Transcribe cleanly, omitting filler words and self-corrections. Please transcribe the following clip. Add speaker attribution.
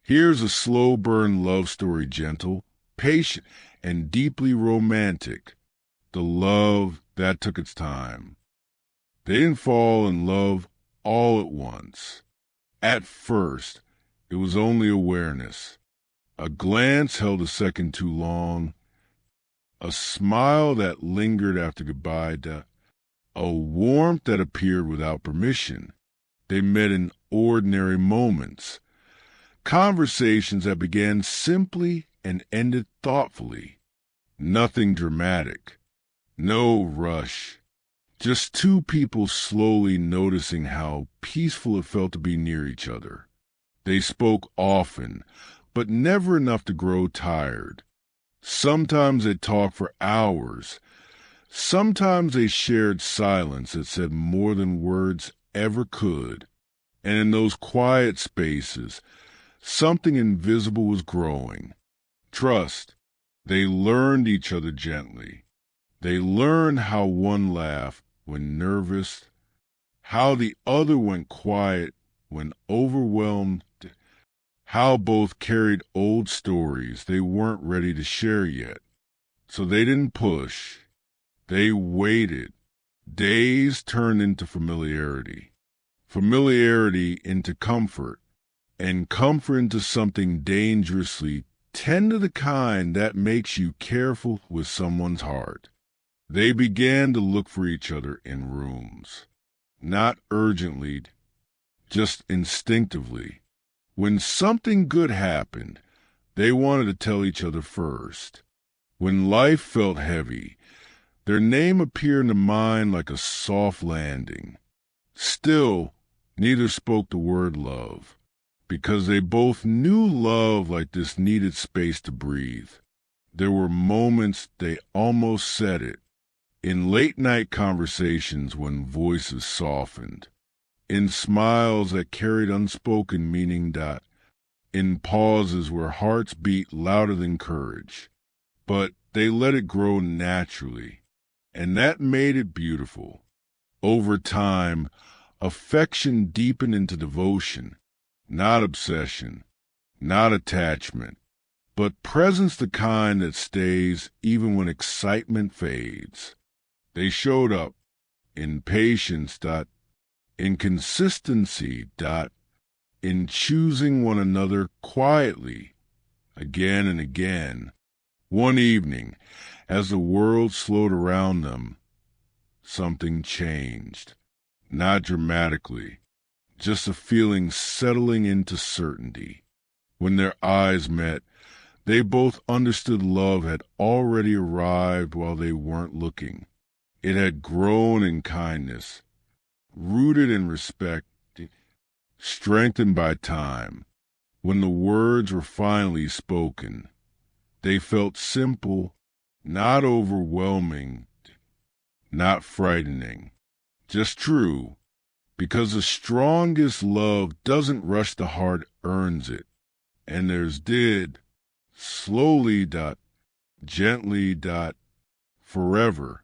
Speaker 1: Here's a slow burn love story, gentle, patient, and deeply romantic. The love that took its time. They didn't fall in love all at once. At first, it was only awareness. A glance held a second too long. A smile that lingered after goodbye. A warmth that appeared without permission. They met in ordinary moments. Conversations that began simply and ended thoughtfully. Nothing dramatic. No rush. Just two people slowly noticing how peaceful it felt to be near each other. They spoke often, but never enough to grow tired. Sometimes they talked for hours. Sometimes they shared silence that said more than words ever could. And in those quiet spaces, something invisible was growing. Trust. They learned each other gently. They learned how one laughed when nervous, how the other went quiet when overwhelmed, how both carried old stories they weren't ready to share yet. So they didn't push. They waited. Days turned into familiarity. Familiarity into comfort. And comfort into something dangerously tender, the kind that makes you careful with someone's heart. They began to look for each other in rooms. Not urgently, just instinctively. When something good happened, they wanted to tell each other first. When life felt heavy, their name appeared in the mind like a soft landing. Still, neither spoke the word love, because they both knew love like this needed space to breathe. There were moments they almost said it, in late-night conversations when voices softened, in smiles that carried unspoken meaning, in pauses where hearts beat louder than courage. But they let it grow naturally, and that made it beautiful. Over time, affection deepened into devotion, not obsession, not attachment, but presence, the kind that stays even when excitement fades. They showed up in patience, in consistency, in choosing one another quietly, again and again. One evening, as the world slowed around them, something changed. Not dramatically, just a feeling settling into certainty. When their eyes met, they both understood love had already arrived while they weren't looking. It had grown in kindness, rooted in respect, strengthened by time. When the words were finally spoken, they felt simple, not overwhelming, not frightening, just true, because the strongest love doesn't rush, the heart earns it. And theirs did, slowly, gently, forever.